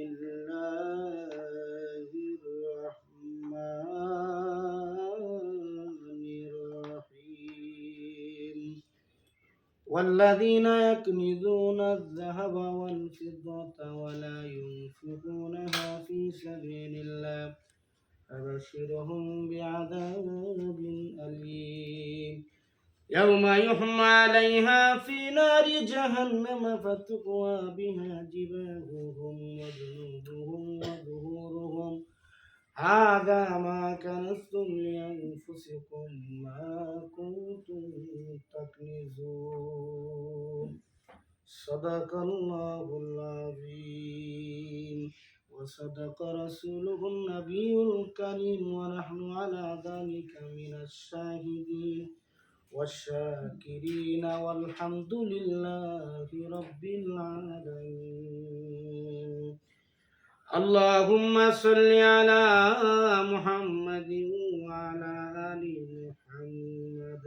الله الرحمن الرحيم والذين يكنزون الذهب والفضة ولا ينفقونها في سبيل الله فبشرهم بعذاب أليم يوم يحمى عليها في نار جهنم فتقوى بها جباههم وجنوبهم وظهورهم هذا ما كنزتم لأنفسكم ما كنتم تكنزون صدق الله العظيم وصدق رسوله النبي الكريم ونحن على ذلك من الشاهدين والشاكرين والحمد لله رب العالمين اللهم صل على محمد وعلى آل محمد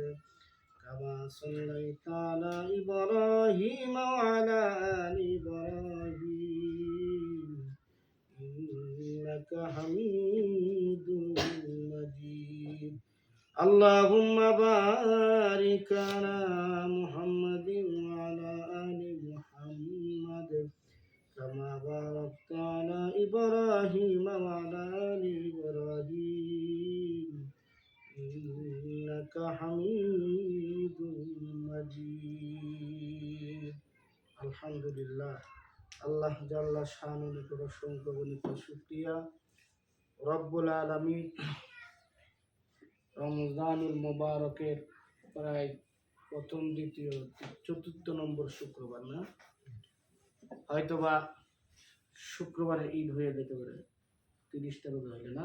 كما صليت على إبراهيم وعلى آل إبراهيم إنك حميد مجيد اللهم بارك على محمد وعلى آل محمد كما باركت على إبراهيم وعلى آل إبراهيم إنك حميد مجيد الحمد لله আল্লাহ জাল্লা শানুর উপর অসংখ্য গণিত শুকরিয়া রব্বুল আলামিন রমজানুল মুবারকের প্রায় প্রথম দ্বিতীয় চতুর্থ নম্বর শুক্রবার না হয়তোবা শুক্রবারে ঈদ হয়ে যেতে পারে 30টা রোজা হইলে না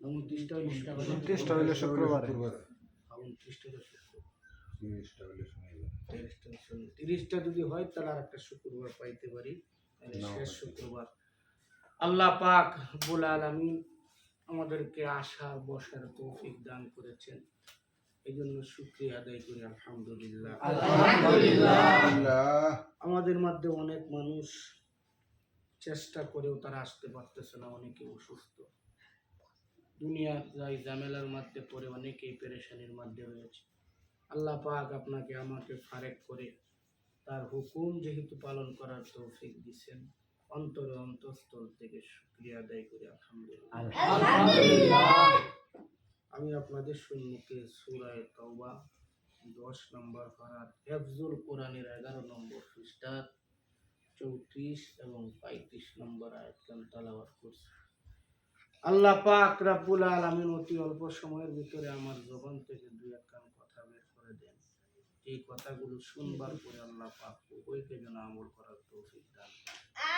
29টা হইলে শুক্রবারে 30টা যদি হয় তাহলে আর একটা শুক্রবার পাইতে পারি শেষ শুক্রবার আল্লাহ পাক রব্বুল আলামিন আমাদেরকে আসা বসার তৌফিক দান করেছেন এই জন্য শুকরিয়া আদায় করি আলহামদুলিল্লাহ আলহামদুলিল্লাহ আমাদের মধ্যে অনেক মানুষ চেষ্টা করেও তারা আসতে পারতেছে না অনেকে অসুস্থ দুনিয়ার যাই ঝামেলার মধ্যে পড়ে অনেকেই পেরেশানির মধ্যে রয়েছে আল্লাহ পাক আপনাকে আমাকে ফারেক করে তার হুকুম যেহেতু পালন করার তৌফিক দিয়েছেন অন্তরে অন্তঃস্থল থেকে শুকরিয়া আদায় করি আলহামদুলিল্লাহ আমি আপনাদের সম্মুখে সূরা তাওবা 10 নম্বর পারার হিফজুল কোরআনের 11 নম্বর পৃষ্ঠার 34 এবং 35 নম্বর আয়াতকান তেলাওয়াত করছি আল্লাহ পাক রব্বুল আলামিন অতি অল্প সময়ের ভিতরে আমার জবান থেকে দুই একখান কথা বের করে দেন এই কথাগুলো শুনবার পরে আল্লাহ পাক উভয়কে যেন আমল করার তৌফিক দান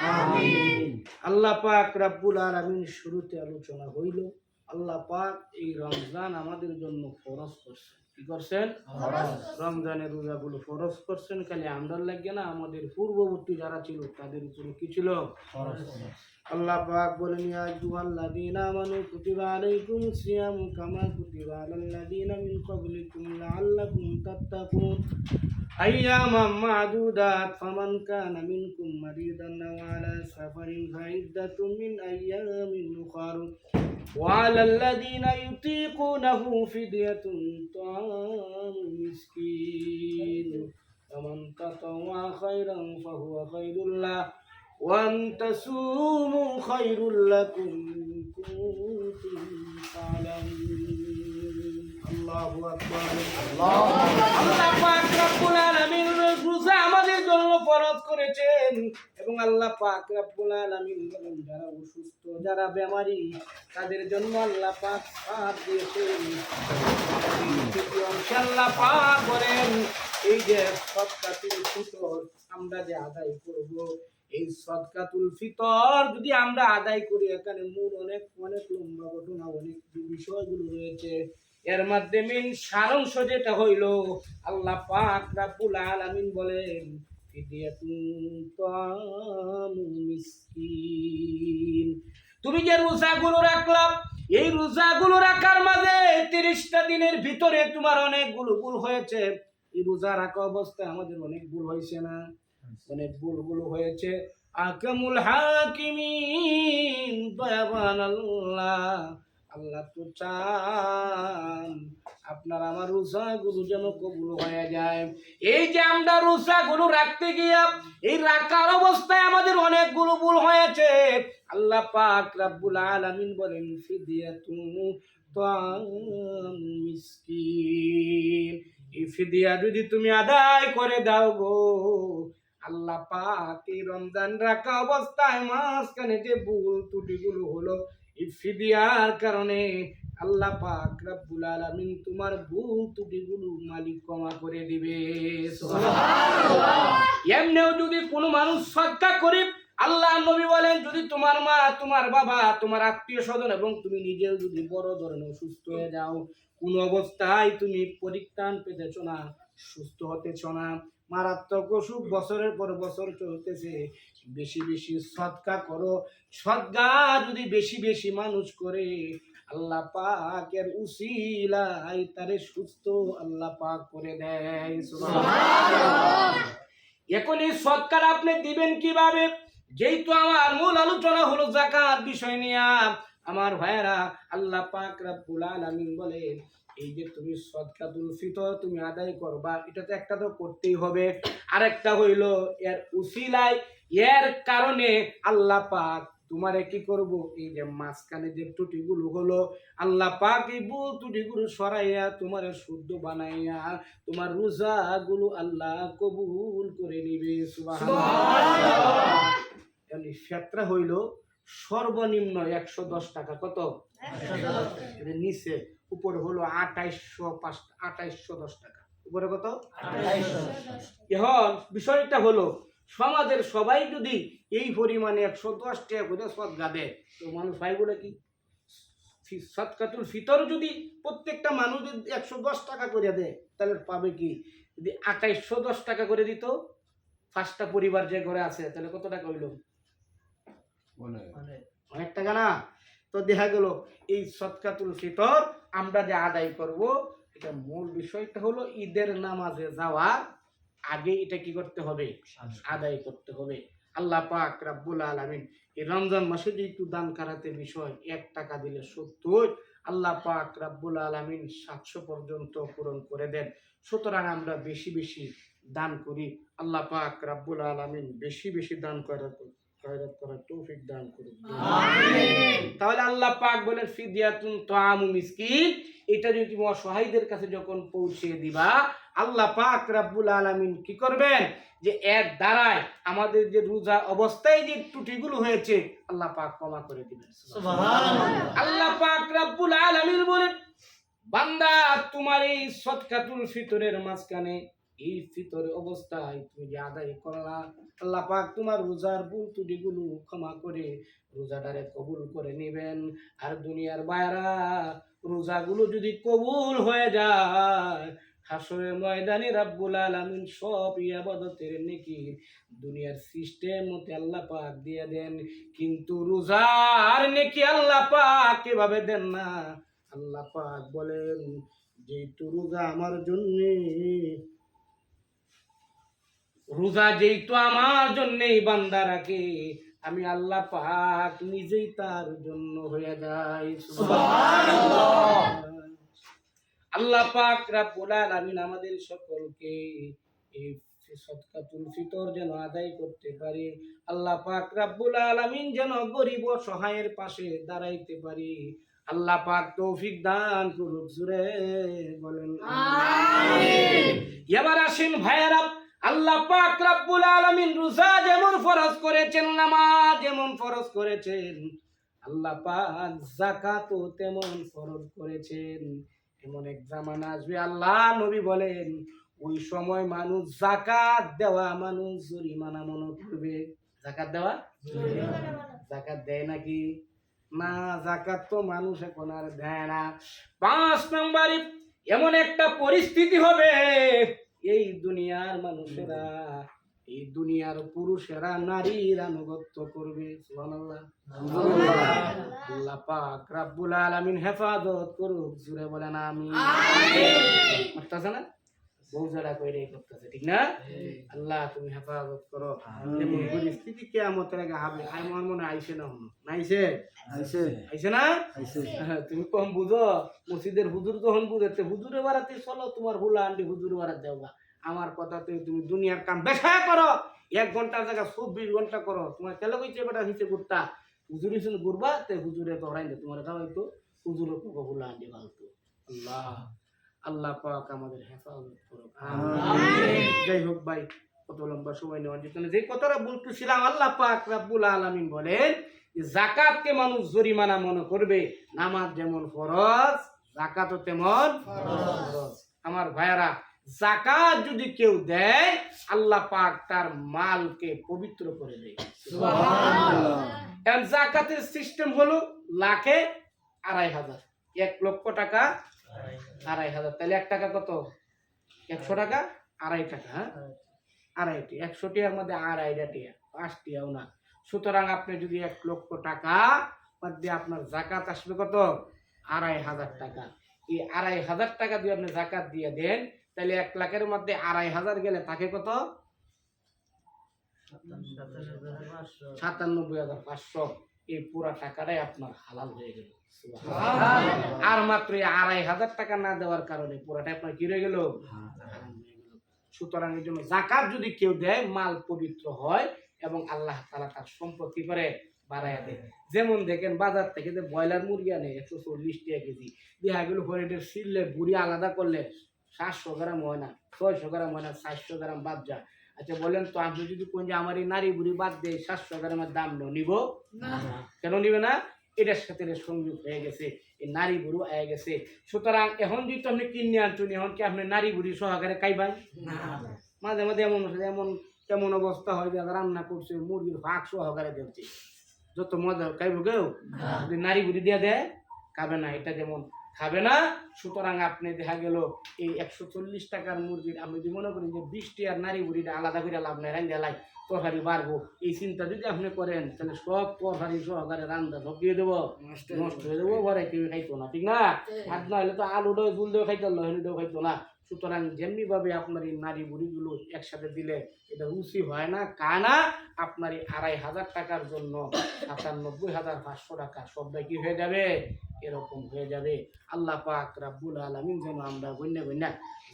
আমিন আল্লাহ পাক রব্বুল আলামিন শুরুতে আলোচনা হইল আল্লাহ পাক এই রমজান আমাদের জন্য ফরজ করছেন কি করছেন রমজানের রোজাগুলো ফরজ করছেন খালি আমরা লাগে না আমাদের পূর্ববর্তী যারা ছিল তাদের উপরে কি ছিল ফরজ আল্লাহ পাক বলেন ইয়া আইয়ুহাল্লাযীনা আমানু কুতিবা আলাইকুমুস সিয়ামু কামা কুতিবা আলাল লাযীনা মিন ক্বাবলিকুম লাআল্লাকুম তাত্তাকুন আইয়ামাম মা'দুদাত ফামান কানা মিনকুম মারিদান আও আলা সাফারিন ফাইদ্দাতুম মিন আইয়ামিন উখার وعلى الذين يطيقونه فدية طعام مسكين فمن تطوع خيرا فهو خير له وأن تصوموا خير لكم إن كنتم تعلمون الله أكبر الله পাক রব্বুল আলামিন রোজা আমাদের জন্য ফরজ করেছেন এবং আল্লাহ পাক রব্বুল আলামিন বলেন যারা অসুস্থ যারা বেমারি তাদের জন্য আল্লাহ পাক সাথ দিয়েছেন আল্লাহ পাক বলেন এই যে সদকাতুল ফিতর আমরা যে আদায় করব এই সদকাতুল ফিতর যদি আমরা আদায় করি এখানে মূল অনেক লম্বা ঘটনা অনেক বিষয়গুলো রয়েছে এর মধ্যে মেন সারাংশ যেটা হইল আল্লাহ পাক রব্বুল আলামিন বলেন তুমি যে রোজাগুলো রাখলা এই রোজাগুলো রাখার মাঝে 30টা দিনের ভিতরে তোমার অনেকগুলো ভুল হয়েছে এই রোজা রাখা অবস্থায় আমাদের অনেক ভুল হয়েছে না অনেক ভুলগুলো হয়েছে আকামুল হাকিমিন, দয়াবান আল্লাহ। আল্লাহ তো চান আপনার আমার রোজাগুলো যেন কবুল হয়ে যায়। এই যে আমরা রোজাগুলো রাখতে গিয়া এই রাখার অবস্থায় আমাদের অনেকগুলো ভুল হয়েছে। আল্লাহ পাক রব্বুল আলামিন বলেন ফিদিয়াতুন তা'আম মিসকিন, এই ফিদিয়া যদি তুমি আদায় করে দাও গো, আল্লাহ পাক এই রমজান রাখা অবস্থায় মাঝখানে যে ভুল ত্রুটিগুলো হলো, এই ফিদিয়ার কারণে আল্লাহ পাক রব্বুল আলামিন তোমার ভুল ত্রুটিগুলো মালিক ক্ষমা করে দিবে। সুবহানাল্লাহ। এমনিও যদি কোনো মানুষ সদকা করে, আল্লাহ নবী বলেন যদি তোমার মা, তোমার বাবা, তোমার আত্মীয় স্বজন এবং তুমি নিজেও যদি বড় ধরনের অসুস্থ হয়ে যাও, কোন অবস্থায় তুমি পরিত্রাণ পেতেছ না, সুস্থ হতেছ না, মারাত্মক অসুখ বছরের পর বছর চলতেছে, বেশি বেশি সদকা করো। সদকা যদি বেশি বেশি মানুষ করে, আল্লাহ পাকের উসিলায় তারে সুস্থ আল্লাহ পাক করে দেয়। সুবহানাল্লাহ। এখন এই সদকার আপনি দিবেন কিভাবে? যেহেতু আমার মূল আলোচনা হলো যাকাত বিষয় নিয়ে, আমার ভাইয়েরা, আল্লাহ পাক রব্বুল আলামিন বলেন এই যে তুমি সদকাতুল ফিতর তুমি আদায় করবা, এটা তো একটা তো করতেই হবে। আরেকটা হইল এর উসিলায়, এর কারণে আল্লাহ পাক তোমারে কি করব, এই যে মাঝখানে যে ত্রুটিগুলো হলো, আল্লাহ পাক এই ভুল ত্রুটিগুলো সরাইয়া তোমারে শুদ্ধ বানাইয়া তোমার রোজাগুলো আল্লাহ কবুল করে নিবে। সুবহানাল্লাহ। এমনি ফেতরা হইল সর্বনিম্ন 110 টাকা। কত? নিচে, উপরে হলো 2810 টাকা। উপরে কত? 2810। এখন বিষয়টা হলো সমাজের সবাই যদি এই পরিমাণে 110 টাকা করে সদকা দেয়, তো মানুষ ভাই বলে কি সদকাতুল ফিতর যদি প্রত্যেকটা মানুষ যদি 110 টাকা করে দেয়, তাহলে পাবে কি? যদি 2810 টাকা করে দিত, 5টা পরিবার যে ঘরে আছে, তাহলে কত টাকা হইল? অনেক টাকা না? তো দেখা গেল এই সদকাতুল ফিতর আমরা যে আদায় করব, এটা মূল বিষয়টা হলো ঈদের নামাজে যাওয়ার আগে এটা কি করতে হবে? আদায় করতে হবে। আল্লাহ পাক রব্বুল আলামিন এই রমজান মাসে যে একটু দান করাতে বিষয়, 1 টাকা দিলে 70, আল্লাহ পাক রব্বুল আলামিন 700 পর্যন্ত পূরণ করে দেন। সুতরাং আমরা বেশি বেশি দান করি। আল্লাহ পাক রব্বুল আলামিন বেশি বেশি দান করার তৌফিক দান করুন। আমিন। তাহলে আল্লাহ পাক বলেন ফিদিয়াতুন তা'আমু মিসকিন, এটা যদি তুমি অসহায়দের কাছে যখন পৌঁছে দিবা, আল্লাহ পাক রব্বুল আলামিন কি করবেন? যে এর দ্বারায় আমাদের যে রোজা অবস্থায় যে ত্রুটিগুলো হয়েছে, আল্লাহ পাক ক্ষমা করে দিবেন। সুবহানাল্লাহ। আল্লাহ পাক রব্বুল আলামিন বলেন বান্দা তোমার এই সদকাতুল ফিতরের মাঝখানে এই ফিতরের অবস্থায় তুমি যে আদায় করলা, আল্লাহ পাক তোমার রোজার ভুল ত্রুটিগুলো ক্ষমা করে রোজাটারে কবুল করে নেবেন। আর দুনিয়ার বাইরা রোজাগুলো যদি কবুল হয়ে যায়, হাসরের ময়দানে রব্বুল আলামিন সব ইবাদতের নেকি দুনিয়ার সিস্টেম মতে আল্লাহ পাক দিয়ে দেন, কিন্তু রোজার নেকি আল্লাহ পাক কিভাবে দেন না? আল্লাহ পাক বলেন যেহেতু রোজা আমার জন্যে, রোজা যেহেতু আমার জন্যই বান্দা রাখে, আমি আল্লাহ পাক নিজেই তার জন্য হয়ে যাই। সুবহানাল্লাহ। আল্লাহ পাক রব্বুল আলামিন আমাদের সকলকে এই সদকাতুল ফিতর যেন আদায় করতে পারি। আল্লাহ পাক রব্বুল আলামিন যেন গরিব ও সহায়ের পাশে দাঁড়াইতে পারি। আল্লাহ পাক তৌফিক দান করুক। জোরে বলেন আমিন। এবার আসেন ভাইয়েরা, আল্লাহ পাক রব্বুল আলামিন রোজা যেমন ফরজ করেছেন, নামাজ যেমন ফরজ করেছেন, আল্লাহ পাক যাকাতও তেমন ফরজ করেছেন। এমন এক জামানা আসবে, আল্লাহ নবী বলেন ওই সময় মানুষ যাকাত দেওয়া মানুষ জরিমানা মনে করবে। যাকাত দেওয়া যাকাত দেয় নাকি? না, যাকাত তো মানুষ এখন আর দেয় না। 5 নম্বরে এমন একটা পরিস্থিতি হবে, এই দুনিয়ার মানুষেরা, এই দুনিয়ার পুরুষেরা নারীর আনুগত্য করবে। সুবহানাল্লাহ। আল্লাহ পাক রব্বুল আলামিন হেফাজত করুক। জোরে বলেন আমিন। বুঝতেছেন না? বউজারা কইরে করতেছে, ঠিক না? আল্লাহ তুমি হেফাজত করো। এমন পরিস্থিতি কিয়ামতের আগে হবে, আমার মনে আইছে না হলো, নাইছে আইছে না? তুমি কম বুঝো, মসজিদের হুজুর যখন বুঝাতে হুজুরে বাড়াতে চলো, তোমার হুলা আন্টি হুজুরে বাড়াতে যাওগা। আমার কথা তুমি দুনিয়ার কাম বেশা করো, 1 ঘন্টার জায়গা 24 ঘন্টা করো। তোমার কেন কইছে বেটা হিসে করতা, হুজুর হিসেবে ঘুরবা, তে হুজুরে তোরাই দে তোমার খাওয়াইতো, হুজুরে কোকো হুলা আন্টি ফালতো। আল্লাহ আল্লাহ পাক আমাদের হেফাজত করো। যাই হোক ভাই, কত লম্বা সময় নেওয়ার জন্য যে কথাটা বলতেছিলাম, আল্লাহ পাক রব্বুল আলামিন বলেন যাকাতকে মানুষ জরিমানা মনে করবে, নামাজ যেমন ফরজ যাকাতও তেমন ফরজ। আমার ভাইয়ারা, যাকাত যদি কেউ দেয়, আল্লাহ পাক তার মালকে পবিত্র করে দেয়। সুবহানাল্লাহ। কারণ যাকাতের সিস্টেম হলো লাখে 2,500, 1 লক্ষ টাকা 2,500, তাহলে 1 টাকা কত? 100 টাকা 2.5 টাকা। হ্যাঁ, 2.5, 100 টাকার মধ্যে 2.5 টাকা, 5 টাকাও না। সুতরাং আপনি যদি 1 লক্ষ টাকা মধ্যে আপনার যাকাত আসবে কত? 2,500 টাকা। এই 2,500 টাকা দিয়ে আপনি যাকাত দিয়ে দেন, তাহলে 1 লাখের মধ্যে 2,500 গেলে থাকে কত? 97,500। এই পুরা টাকাটাই আপনার হালাল হয়ে গেল। আর মাত্র 2,500 টাকা না দেওয়ার কারণে পুরাটা আপনার কি রয়ে গেল? হারাম হয়ে গেল। সুতরাং এই জন্য যাকাত যদি কেউ দেয়, মাল পবিত্র হয় এবং আল্লাহ তাআলা তার সম্পত্তি করে বাড়াইয়া দেয়। যেমন দেখেন বাজার থেকে যে ব্রয়লার মুরগি আনে 140 টাকা কেজি, দেখা গেল হরিণের সিললে বুড়ি আলাদা করলে 700 গ্রাম হয় না, 600 গ্রাম হয় না, 400 গ্রাম বাদ যায়। আচ্ছা বলেন তো, আপনি যদি কোন যে আমার এই নারী বুড়ি বাদ দেয়, 700 গ্রামের দাম নিব না? কেন নিবে না? এটার সাথে সংযোগ হয়ে গেছে, এই নারী বুড়ি হয়ে গেছে। সুতরাং এখন যদি আপনি কিনে আনছেন, এখন কি আপনি নারী বুড়ি সহকারে খাইবেন না? মাঝে মাঝে এমন কেমন অবস্থা হয় যে রান্না করছে মুরগির ভাগ সহকারে দিচ্ছে, যত মজা খাইব কেউ যদি নারী বুড়ি দিয়ে দেয়, খাবে না। এটা যেমন খাবে না, সুতরাং আপনি দেখা গেল এই 140 টাকার মুরগির আমি যদি মনে করি যে 20 টাকার নারী বুড়িটা আলাদা করে লাভ নেই, রান্না লাই তরকারি বাড়বো, এই চিন্তা যদি আপনি করেন, তাহলে সব তরকারি সহকারে রান্না সব দিয়ে দেবো, নষ্ট হয়ে দেবো, ঘরে কেউ খাইতো না, ঠিক না? আর না হলে তো আলুটাও জুল দেওয়া খাইতো, লহনিটাও খাইতো না। সুতরাং যেমনি ভাবে আপনার এই নারী বুড়িগুলো একসাথে দিলে এটা রুচি হয় না, কানা আপনার এই 2,500 টাকার জন্য 97,500 টাকা সবটাই কি হয়ে যাবে? এরকম হয়ে যাবে। আল্লাহ পাক রব্বুল আলামিন যেন আমরা গণ্যা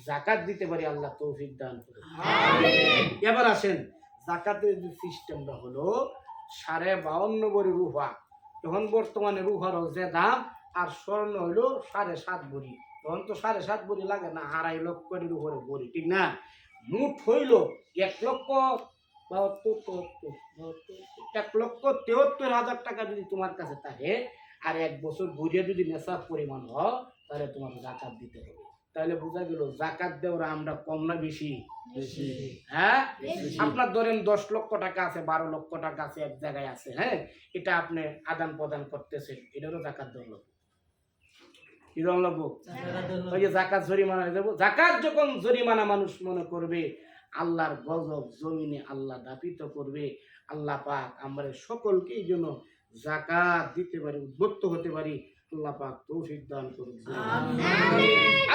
যাকাত দিতে পারি, আল্লাহ তৌফিক দান করুন। এবার আসেন, যাকাতের যে সিস্টেমটা হলো 52.5 ভরি রূপা। এখন বর্তমানে রূপার যে দাম, আর স্বর্ণ হইলো 7.5 ভরি। তখন তো 7.5 ভরি লাগে না, 2.5 লক্ষের উপরে ভরি, ঠিক না? মুঠ হইল 1,73,000 টাকা যদি তোমার কাছে থাকে, আর 1 বছর ঘুরিয়ে যদি নেশাব পরিমাণ হয়, তাহলে তোমার যাকাত দিতে হবে। তাহলে বোঝা গেল যাকাত দেওয়ার আমরা কম না বেশি? হ্যাঁ, আপনার ধরেন 10 লক্ষ টাকা আছে, 12 লক্ষ টাকা আছে, এক জায়গায় আছে, হ্যাঁ, এটা আপনি আদান প্রদান করতেছেন, এটারও যাকাত দেওয়া লাগবে। কি দেওয়া লাগবে? ওই যে যাকাত জরিমানা দেবো। যাকাত যখন জরিমানা মানুষ মনে করবে, আল্লাহর গজব জমিনে আল্লাহ দাপিত করবে। আল্লাহ পাক আমরা সকলকে এই জন্য যাকাত দিতে পারি, উদ্বুদ্ধ হতে পারি। আল্লাহ পাক তৌফিক দান করুন।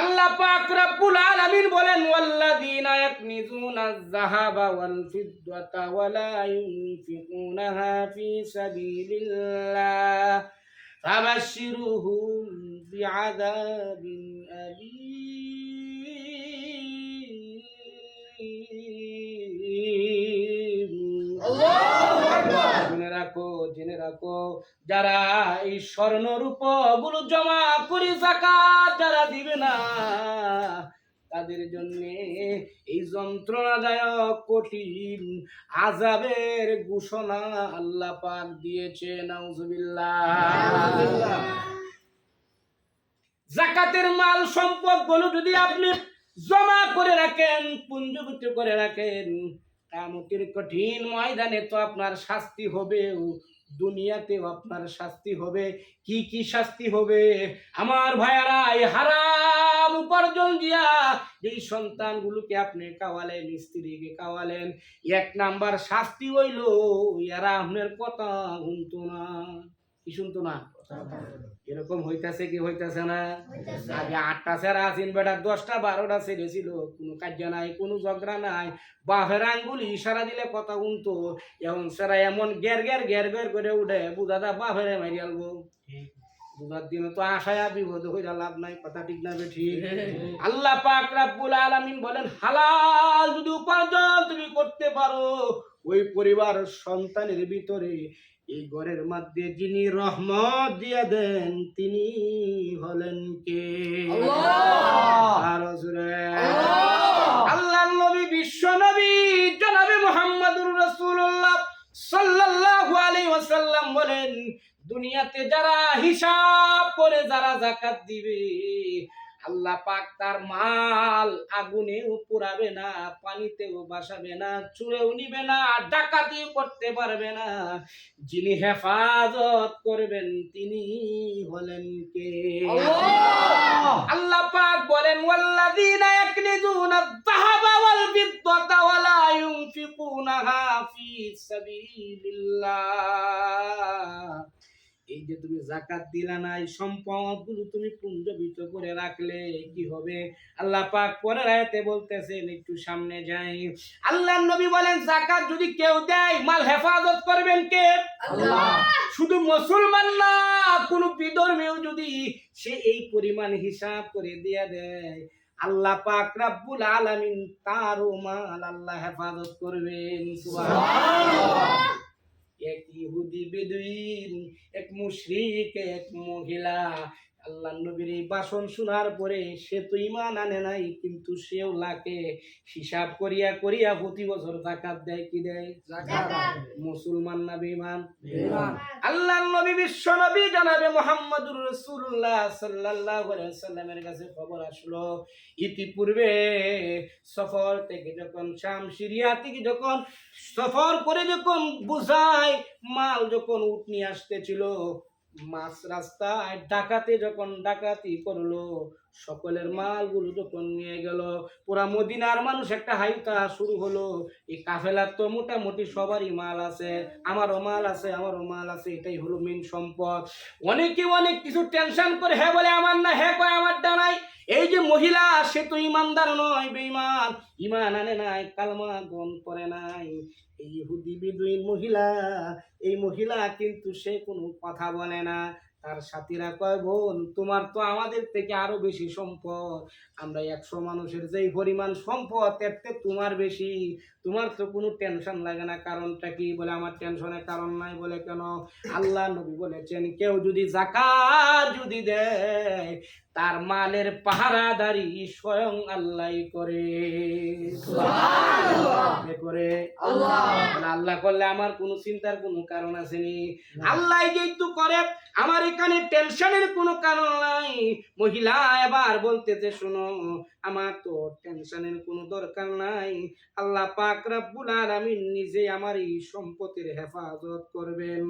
আল্লাহ পাক রব্বুল আলামিন বলেন, ওয়াল্লাযীনা ইয়াকনিজুনাজ যাহাবা ওয়াল ফিদ্দাতা ওয়া লা ইউনফিকুনাহা ফী সাবিলিল্লাহ ফাবাশশিরহুম বিআযাবিন আলীম। আল্লাহু আকবার। জেনে রাখো, যারা এই স্বর্ণ রূপ গুলো জমা করে যাকাত যারা দিবে না, তাদের জন্য এই যন্ত্রণাদায়ক কঠিন আযাবের ঘোষণা আল্লাহ পাক দিয়েছে। নাউজুবিল্লাহ। যাকাতের মাল সম্পদ গুলো যদি আপনি জমা করে রাখেন, পুঞ্জীভূত করে রাখেন, কিয়ামতের কঠিন ময়দানে তো আপনার শাস্তি হবে, দুনিয়াতেও আপনার শাস্তি হবে। কি কি শাস্তি হবে আমার ভাইয়ারা? এই হারাম উপার্জন দিয়া এই সন্তানগুলোকে আপনি খাওয়ালেন, স্ত্রীকে খাওয়ালেন, 1 নাম্বার শাস্তি হইল এরা আপনার কথা শুনতো না। কি শুনতো না? এরকম হইতাছে কি হইতাছে না? আগে 8টা ছেড়া আছেন বেটা, 10টা 12টা ছেড়ে ছিল, কোনো কার্য নাই, কোনো ঝগড়া নাই, বাপের আঙ্গুল ইশারা দিলে কথা শুনতো। এখন সেরা এমন গের গের গের গের করে উঠে, বুঝাদা বাপেরে মারি আলবো। বুঝার দিনে তো আশায় বিপদ হইয়া লাভ নাই, কথা ঠিক না ঠিক? আল্লাহ পাক রব্বুল আলামিন বলেন, হালাল যদি উপার্জন তুমি করতে পারো, ওই পরিবার সন্তানের ভিতরে এই ঘরের মধ্যে যিনি রহমত দিয়ে দেন তিনি হলেন কে? আল্লাহ নবী, বিশ্ব নবী জনাবে মুহাম্মদুর রাসূলুল্লাহ সাল্লাল্লাহু আলাইহি ওয়াসাল্লাম বলেন, দুনিয়াতে যারা হিসাব করে যারা যাকাত দিবে, আল্লাহ পাক তার মাল আগুনেও পোড়াবে না, পানিতেও ভাসাবে না, চুরেও নিবে না, ডাকাতিও করতে পারবে না। যিনি হেফাজত করবেন তিনি হলেন কে? আল্লাহ পাক বলেন, ওয়াল্লাযীনা ইয়াকনিজুনা আয-যাহাবা ওয়াল ফিদ্দাতা ওয়া লা ইউনফিকুনাহা ফী সাবিলিল্লাহ। এই যে তুমি যাকাত দিলা না, এই সম্পদগুলো তুমি পুঞ্জীভূত করে রাখলে কি হবে? আল্লাহ পাক পরের আয়াতে বলতেছেন, একটু সামনে যাই, আল্লাহর নবী বলেন, যাকাত যদি কেউ দেয়, মাল হেফাজত করবেন কে? আল্লাহ। শুধু মুসলমান না, কোন বিধর্মীও যদি সে এই পরিমাণ হিসাব করে দিয়ে দেয়, আল্লাহ পাক রব্বুল আলামিন তারও মাল আল্লাহ হেফাজত করবেন। সুবহানাল্লাহ। এক ইহুদি বেদুইন, এক মুশরিক, এক মহিলা, আল্লাহ নবীর এই ভাষণ শোনার পরে সে তো ঈমান আনে নাই, কিন্তু সেও লাকে হিসাব করিয়া করিয়া প্রতি বছর যাকাত দেয়। কি দেয়? যাকাত। মুসলমান না বেঈমান? বেঈমান। আল্লাহ নবী বিশ্ব নবী জনাবে মুহাম্মদুর রাসূলুল্লাহ সাল্লাল্লাহু আলাইহি ওয়াসাল্লামের কাছে খবর আসলো, ইতিপূর্বে সফর থেকে যখন শাম সিরিয়া থেকে যখন সফর করে যখন বুঝায় মাল যখন উট নিয়ে আসতেছিল, মাছ রাস্তায় ডাকাতে যখন ডাকাতি করলো, সকলের মালগুলো যখন নিয়ে গেল, পুরা মদিনার মানুষ একটা হাইতা শুরু হলো, এই কাফেলার তো মোটামুটি সবারই মাল আছে, আমারও মাল আছে, আমারও মাল আছে, এটাই হলো মেন সম্পদ। অনেকে অনেক কিছু টেনশন করে, হ্যাঁ বলে আমার না, হ্যাঁ কয় আমারটা নাই। এই যে মহিলা, সে তো ইমানদার নয়, বেঈমান, ইমান আনে নাই, কালমা গ্রহণ করে নাই। এই ইহুদি বেদুইন মহিলা, এই মহিলা কিন্তু সে কোনো কথা বলে না। তার সাথীরা কয়, বোন তোমার তো আমাদের থেকে আরো বেশি সম্পদ, আমরা 100 মানুষের যেই পরিমাণ সম্পদ এর থেকে তোমার বেশি, তোমার তো কোনো টেনশন লাগে না, কারণটা কি? বলে আমার টেনশনের কারণ নাই। বলে কেন? আল্লাহ নবী বলেছেন, কেউ যদি যাকাত যদি দেয়, তার মালের পাহারাদারি স্বয়ং আল্লাহ করে। করে আল্লাহ। আল্লাহ করলে আমার কোনো চিন্তার কোনো কারণ আসেনি, আল্লাহ যেহেতু করে আমার এখানে টেনশনের কোনো কারণ নাই। মহিলা এবার বলতেছে, শোনো, আমার তো টেনশনের কোনো দরকার নাই, আল্লাহ পাক রব্বুল আলামিন নিজে আমার এই সম্পদের হেফাজত করবেন।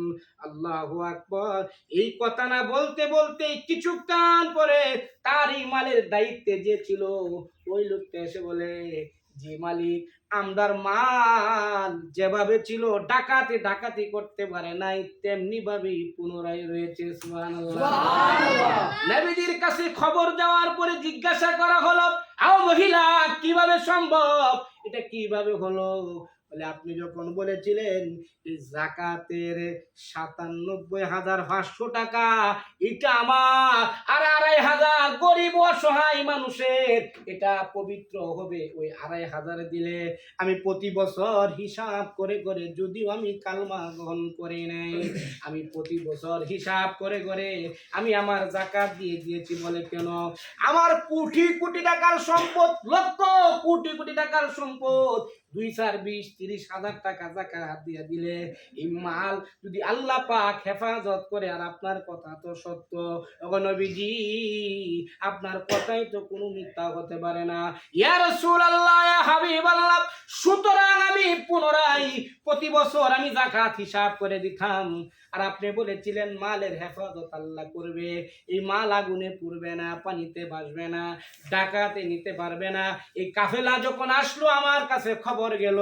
আল্লাহু আকবার। এই কথা না বলতে বলতে কিছুক্ষণ পরে তার এই মালের দায়িত্বে যে ছিল, ওই লোকটা এসে বলে, যে মালিক আমদার মাল যেভাবে ছিল ডাকাতি ডাকাতি করতে পারে নাই, তেমনি ভাবেই পুনরায় রয়েছে। সুবহানাল্লাহ। নবীজির কাছে খবর যাওয়ার পরে জিজ্ঞাসা করা হলো, আও মহিলা, কিভাবে সম্ভব, এটা কিভাবে হলো? বলে, আপনি যখন বলেছিলেন যাকাতের ৯৭,৫০০ টাকা এটা আমার, আর ২৫০০ গরিব অসহায় মানুষের, এটা পবিত্র হবে। ওই ২৫০০ দিলে আমি প্রতি বছর হিসাব করে করে, যদিও আমি কালমা গ্রহণ করি নাই, আমি প্রতি বছর হিসাব করে করে আমি আমার যাকাত দিয়ে দিয়েছি। বলে কেন? আমার কোটি কোটি টাকার সম্পদ, লক্ষ কোটি কোটি টাকার সম্পদ, ২, ৪, ২০, ৩০,০০০ টাকা যাকাত দিয়ে দিলে এই মাল যদি আল্লাহ পাক হেফাজত করে, আর আপনার কথা তো সত্য, ওগো নবীজি আপনার কথাই তো কোনো মিথ্যা হতে পারে না। ইয়া রাসূলুল্লাহ, ইয়া হাবিবাল্লাহ, সুতরাং আমি পুনরায় প্রতি বছর আমি যাকাত হিসাব করে দিতাম, আর আপনি বলেছিলেন মালের হেফাজত আল্লাহ করবে, এই মাল আগুনে পুড়বে না, পানিতে ভাসবে না, ডাকাতে নিতে পারবে না। এই কাফেলা যখন আসলো আমার কাছে খবর খবর গেল,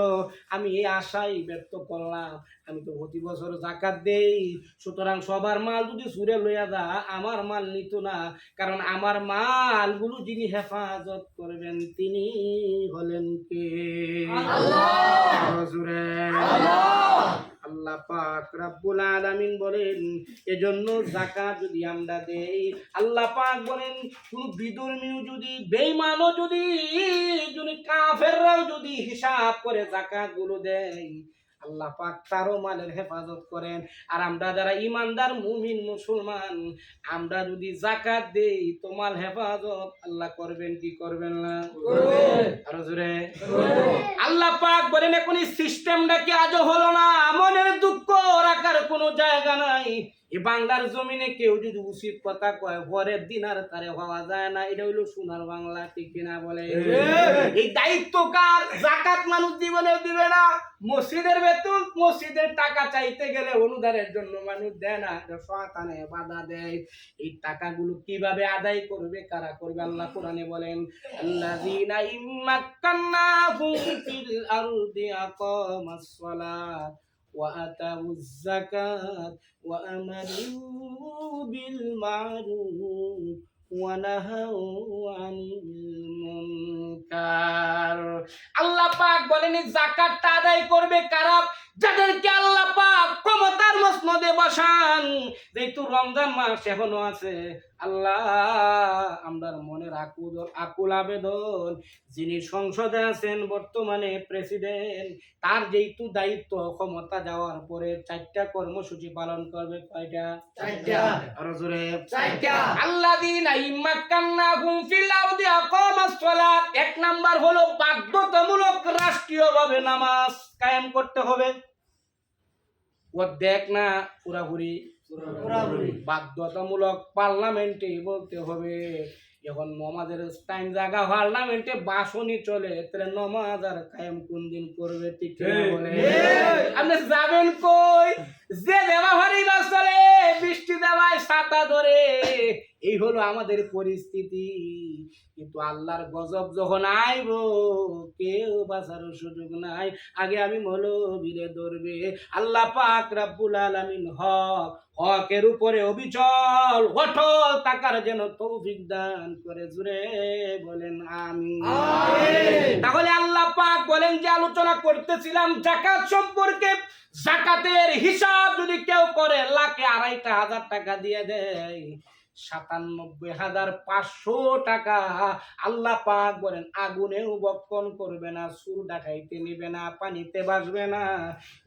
আমি এই আশাই ব্যক্ত করলাম আমি তো প্রতি বছর যাকাত দেই, সুতরাং সবার মাল যদি সুরে লইয়া যা আমার মাল নিত না, কারণ আমার মালগুলো যিনি হেফাজত করবেন তিনি হলেন কে? আল্লাহ পাক রব্বুল আলামিন বলেন, এজন্য যাকাত যদি আমরা দেই, আল্লাহ পাক বলেন কোন বিধর্মীও যদি বেঈমানও যদি কাফেররাও যদি হিসাব করে যাকাত গুলো দেয়, আল্লাহ পাক তারও মালের হেফাজত করেন। আর আমরা যারা ইমানদার মুমিন মুসলমান, আমরা যদি যাকাত দেই তোমার হেফাজত আল্লাহ করবেন কি করবেন না? আরো জোরে আল্লাহ পাক বলেন, এখন এই সিস্টেমটা কি আজও হলো না? মনের দুঃখ রাখার কোনো জায়গা নাই। এই বাংলার জমিনে কেউ যদি উচিত কথা কয় পরের দিন আর তারে হওয়া যায় না, এটা হইলো সোনার বাংলা, ঠিক কিনা বলে? এই দায়িত্ব কার? যাকাত মানুষ জীবনেও দিবে না। মসজিদের বেতন, মসজিদের টাকা চাইতে গেলে অনুদানের জন্য মানুষ দেয় না, শয়তানে বাধা দেয়। এই টাকাগুলো কিভাবে আদায় করবে, কারা করবে? আল্লাহ কোরআনে বলেন, আল্লাযীনা ইম্মাক্কান্নাহুম ফিল আরদি আকামাস সালাত ওয়া আতাউয যাকাত ওয়া আমারু বিল মারুফ ওয়া নাহাউ আনিল মুনকার। আল্লাহ পাক বলেন যাকাতটা আদায় করবে কারা? যাদেরকে আল্লাহ পাক ক্ষমতার মসনদে বসান। যেহেতু রমজান মাস এখনো আছে, আল্লাহ আমরার মনের আকুল আবেদন, যিনি সংসদে আছেন বর্তমানে প্রেসিডেন্ট, তার যেহেতু দায়িত্ব ক্ষমতা যাওয়ার পরে 4টা কর্মসূচি পালন করবে। কয়টা? 4টা। আরো জোরে 4টা। আল্লাযীনা ইম্মাক্কান্নাহুম ফিল আরদি আকামাস সালাত। 1 নাম্বার হলো বাধ্যতামূলক রাষ্ট্রীয়ভাবে নামাজ কায়েম করতে হবে। ও দেখ না, পুরাপুরি বাধ্যতামূলক পার্লামেন্টে বলতে হবে। এখন নমাজের টাইম জায়গা পার্লামেন্টে বাসনই চলে, তাহলে নমাজ আর কায়েম কোন দিন করবে? ঠিক বলে আপনি যাবেন কই? যে ব্যবহারই বাস চলে, বৃষ্টি দেওয়ায় ছাতা ধরে, এই হলো আমাদের পরিস্থিতি। কিন্তু আল্লাহর গজব যখন আইব, কেউ বাঁচার সুযোগ নাই। আগে আমি মৌলবীরে ধরবে। আল্লাহ পাক রব্বুল আলামিন হকের উপরে অবিচল অটল থাকার যেন তৌফিক দান করে। জুড়ে বলেন আমিন। তাহলে আল্লাহ পাক বলেন যে আলোচনা করতেছিলাম যাকাত সম্পর্কে, যাকাতের হিসাব যদি কেউ করে লাখে 2,500 টাকা দিয়ে দেয়, 97,500 টাকা আল্লাহ পাক বলেন আগুনেও বক্ষণ করবে না, চুর ডাকাইতে নিবে না, পানিতে ভাসবে না।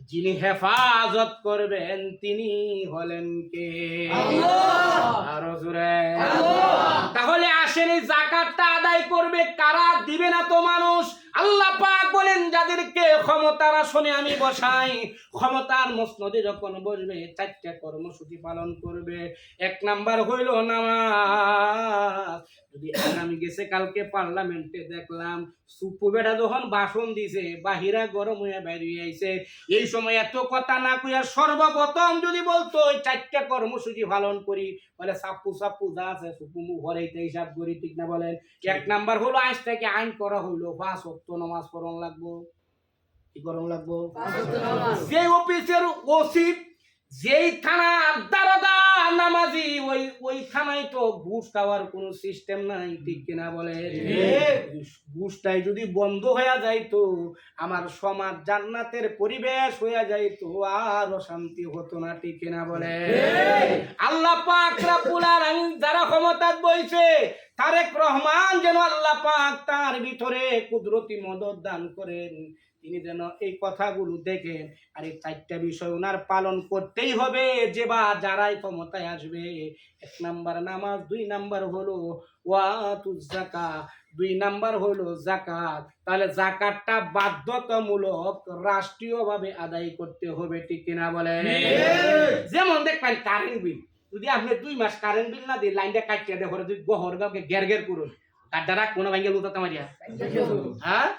যিনি হেফাজত করবেন তিনি হলেন কে? আরো জোরে। তাহলে আসেন এই যাকাতটা আদায় করবে কারা? দিবে না তো মানুষ। আল্লাহ পাক বলেন যাদেরকে ক্ষমতার আসনে আমি বসাই, ক্ষমতার মসনদে যখন বসবে 4টা কর্মসূচি পালন করবে। 1 নাম্বার হইল নামাজ। যদি আমি গেছে কালকে পার্লামেন্টে দেখলাম সুপু বেটা যখন ভাষণ দিছে, বাহিরা গরম হয়ে বেরিয়ে আইছে। এই সময় এত কথা না কইয়া সর্বপ্রথম যদি বলতো 4টা কর্মসূচি পালন করি, বলে সাপু যা আছে সুপু মু হরাইতে হিসাব করি, ঠিক না বলেন? 1 নাম্বার হলো আজ থেকে আইন করা হইলো 5 ওয়াক্ত নামাজ পড়ন লাগবো। কি করন লাগবো? যে অফিসের ওসি, যেই থানার দারোগা নামাজি, ওই থানায় তো ঘুষ খাওয়ার কোনো সিস্টেম নাই, ঠিক কিনা বলে? ঘুষটাই যদি বন্ধ হয়ে যাইতো, আমার সমাজ জান্নাতের পরিবেশ হয়ে যাইতো, আর অশান্তি হতো না, ঠিক কিনা বলে? আল্লাহ পাক রব্বুল আলামিন যারা ক্ষমতায় বইছে, তারেক রহমান যেন আল্লাহ পাক তার ভিতরে কুদরতি মদত দান করেন, তিনি যেন এই কথাগুলো দেখেন। আর এই 4টা বিষয় ওনার পালন করতেই হবে যে বা যারাই ক্ষমতায় আসবে। 1 নাম্বার নামাজ, 2 নাম্বার হলো ওয়াতুজ যাকাত, 2 নাম্বার হলো যাকাত। তাহলে যাকাতটা বাধ্যতামূলক রাষ্ট্রীয়ভাবে আদায় করতে হবে, ঠিক কিনা বলেন? যেমন দেখবেন কারেন্ট বিল, যদি আপনি 2 মাস কারেন্ট বিল না দিয়ে লাইনটা কাটিয়ে দেয়, যদি গহর গাঁকে ঘের করুন, কাটারা কোনো ভাঙ্গে লুতা মারিয়া হ্যাঁ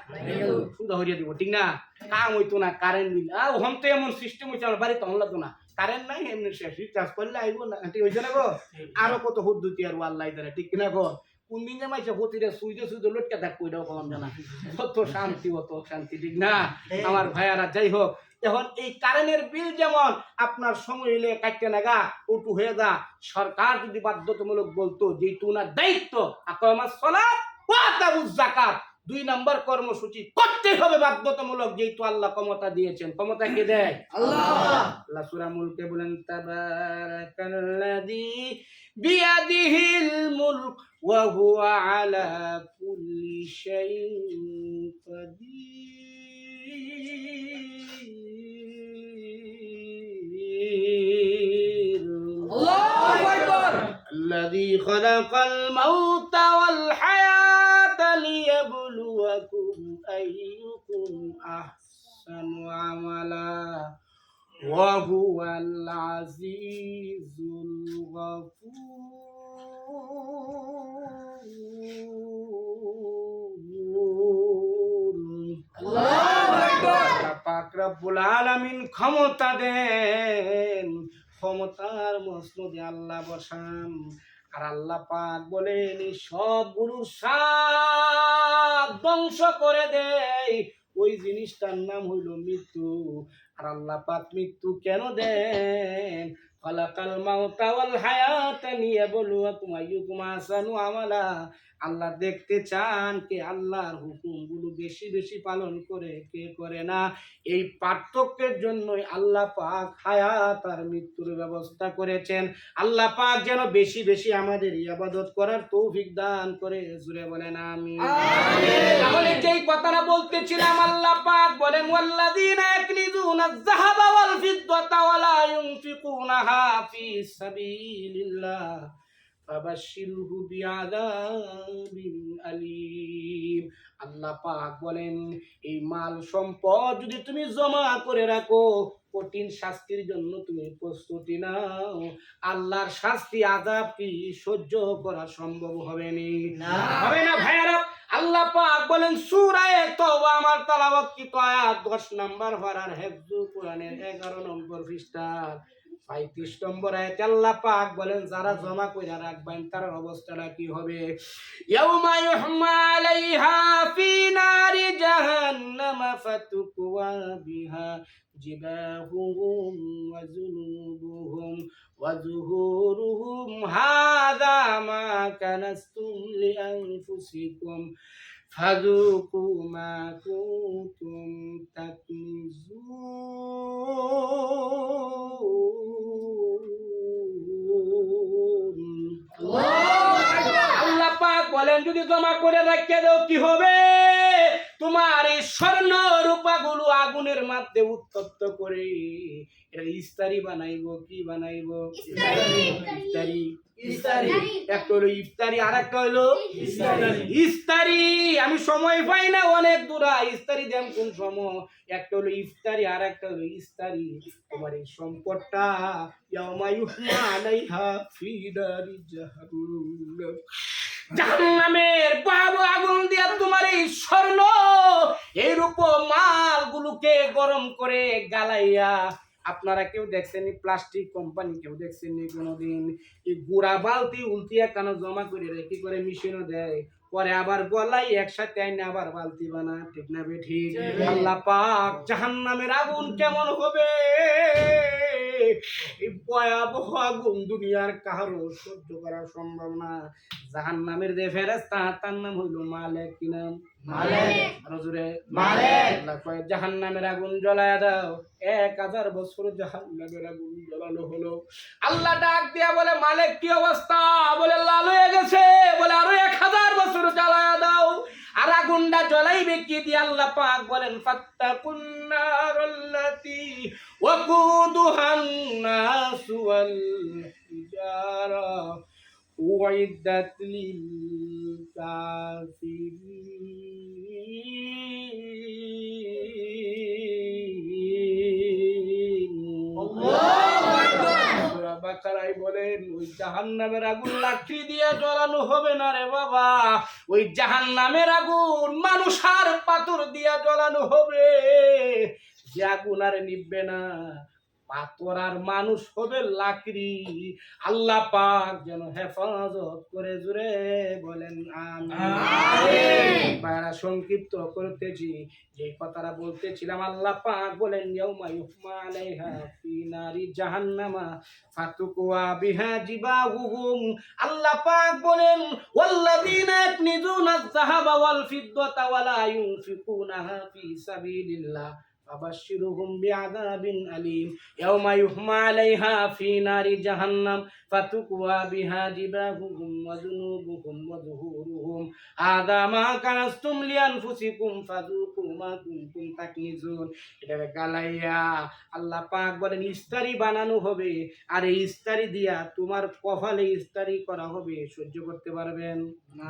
সুদা হরিয়া দিব, ঠিক না? কাম হইতো না কারেন্ট বিল। ওখান তো এমন সিস্টেম হয়েছে আমার বাড়ি তখন লাগতো না, কারেন্ট নাই, এমনি শেষ রিচার্জ করলে আইব না, ঠিক হয়েছে না গো? আরো কত পদ্ধতি আর আল্লাহ জানে, ঠিক কিনা গো? কোন দিন যে মাইছে হতিরে সুইদে সুইদে লটকে থাক কইরাও কম জানা কত শান্তি ঠিক না আমার ভাইয়ারা। যাই হোক, এখন এই কারেন্টের বিল যেমন আপনার সময় হইলে কাটতে লাগা উটু হয়ে যা, সরকার যদি বাধ্যতামূলক বলতো যেহেতু ওনার দায়িত্ব আকামাস সালাত ওয়া আতাউজ যাকাত 2 নম্বর কর্মসূচি করতে হবে বাধ্যতামূলক, যেহেতু আল্লাহ ক্ষমতা দিয়েছেন। ক্ষমতা কে দেয়? আল্লাহ। আল্লাহ সূরা মুলকে বলেন তাবারাকাল্লাযী বিয়াদিহিল মুলক ওয়া হুয়া আলা কুল্লি শাইইন কাদির। আল্লাহু আকবার। الذي خلق الموت والحياة ليبلوكم أيكم أحسن عملا وهو العزيز الغفور। আল্লাহু আকবার। পাক রব্বুল আলামিন ক্ষমতা দেন, ক্ষমতার মসনদে আল্লাহ বসান। আর আল্লাহ পাক বলেন সব গুরুর সাপ ধ্বংস করে দেয়, ওই জিনিসটার নাম হইল মৃত্যু। আর আল্লাহ পাক মৃত্যু কেন দেন? খালাকাল মাউতা ওয়াল হায়াতা লিয়াবলুয়াকুম আইয়ুকুম আহসানু আমালা। আল্লাহ দেখতে চান কে আল্লাহর হুকুমগুলো বেশি বেশি পালন করে, কে করে না। এই পার্থক্যের জন্যই আল্লাহ পাক হায়াত আর মৃত্যুর ব্যবস্থা করেছেন। আল্লাহ পাক যেন বেশি বেশি আমাদের ইবাদত করার তৌফিক দান করে, জোরে বলেন আমিন। তাহলে যেই কথাটা বলতেছিলাম, আল্লাহ পাক বলেন ওয়াল্লাযীনা ইয়াকনিজুনাজ যাহাবা ওয়াল ফিদ্দাতা ওয়ালা ইউনফিকুনাহা ফি সাবিলিল্লাহ ফাবাশশিরহু বিআযাবিন আলীম। আল্লাহ পাক বলেন এই মাল সম্পদ যদি তুমি জমা করে রাখো, কঠিন শাস্তির জন্য তুমি প্রস্তুতি নাও। আল্লাহর শাস্তি আযাব কি সহ্য করা সম্ভব হবে না? হবে না ভাইয়ারা। আল্লাহ পাক বলেন সূরা তাওবা আমার তেলাওয়াতকৃত আয়াত 10 নম্বর পারার হিফজুল কোরআনের 11 নম্বর পৃষ্ঠা 35 নম্বর আয়াতে আল্লাহ পাক বলেন যারা জমা কইরা রাখবেন তার অবস্থাটা কি হবে? ইয়াউমা ইউহমা আলাইহা ফি নারি জাহান্নাম ফাতুকওয়া বিহা জিবাহুহুম ওয়া জুনুবুহুম ওয়া যুহুরুহুম হাযা মা কানাসতুম লিআনফুসিকুম ফাযুকু মা কুনতুম তাকনিজুন। আল্লাহ পাক বলেন যদি জমা করে রেখে দাও কি হবে? তোমার এই স্বর্ণ রূপাগুলো আগুনের মধ্যে উত্তপ্ত করে এটা ইস্তারি বানাইবো। কি বানাইবো? ইস্তারি। একটা হলো ইফতারি আর একটা হলো ইস্তারি। আমি সময় পাই না, অনেক দূরা ইস্তারি দেন কোন সময়। একটা হলো ইফতারি আর একটা হলো ইস্তারি। তোমার এই সম্পদটা ইয়াউমা ইউহমা আলাইহা ফি নারি জাহান্নাম, জাহান্নামের ভয়াবহ আগুন দিয়া তোমার এই স্বর্ণ এই রূপ মালগুলোকে গরম করে গালাইয়া। আপনারা কেউ দেখছেন প্লাস্টিক কোম্পানি, কেউ দেখছেন কোনোদিন এই গুড়া বালতি উল্টিয়া কেন জমা করে রেখে করে মেশিনও দেয়, পরে আবার গলাই একসাথে আইনে আবার বালতি বানা, ঠিক না বে ঠিক? আল্লাহ পাক জাহান্নামের আগুন কেমন হবে? এই ভয়াবহ আগুন দুনিয়ার কারো সহ্য করা সম্ভব না। জাহান্নামের যে ফেরেশতা তার নাম হইল মালিক। কি নাম? মালিক। নজরে মালিক। আল্লাহ কয় জাহান্নামের আগুন জ্বালায়া দাও। 1000 বছর জাহান্নামের আগুন জ্বালানো হলো। আল্লাহ ডাক দিয়া বলে মালিক কি অবস্থা? বলে লাল হয়ে গেছে। বলে আরো 1000 বছর জ্বালায়া দাও। আর আগুনটা জ্বলাইবে কি দিয়ে? আল্লাহ পাক বলেন ফাত্তাকুন নারাল্লাতী ওয়াকুদুহান নাস ওয়াল হিজারা উইদ্দাত লিল কাফিরিন। আল্লাহু আকবার। সূরা বাকারায় বলেন ওই জাহান্নামের আগুন লাঠি দিয়ে জ্বালানো হবে না রে বাবা। ওই জাহান্নামের আগুন মানুষ আর পাথর দিয়ে জ্বালানো হবে। যে আগুন আর নিভবে না, পাথর আর মানুষ হবে লাকড়ি। আল্লাহ পাক যেন হেফাজত করে, জুড়ে বলেন আমিন। আমরা সংক্ষিপ্ত করতেছি, যে কথাটা বলতেছিলাম, আল্লাহ পাক বলেন ইয়াউমা ইউহমা আলাইহা ফি নারি জাহান্নামা ফাতুকুয়া বিহা জিবাহুহুম। আল্লাহ পাক বলেন ওয়াল্লাযীনা ইয়াকনিজুনা আয-যাহাবা ওয়াল ফিদ্দাতা ওয়া লা ইউনফিকুনাহা ফি সাবিলিল্লাহ ফাবাশশিরহুম বিআযাবিন আলীম। ইয়াউমা ইউহমা আলাইহা ফি নারি জাহান্নাম ফাতুকুয়া বিহা জিবাহুহুম ওয়া জুনুবুহুম ওয়া যুহুরুহুম হাযা মা কানাসতুম লিআনফুসিকুম ফাযুকু মা কুনতুম তাকনিজুন। এটাকে গালাইয়া আল্লাহ পাক বলেন ইস্তারি বানানো হবে, আর এই ইস্তারি দিয়া তোমার কপালে ইস্তারি করা হবে। সহ্য করতে পারবেন না?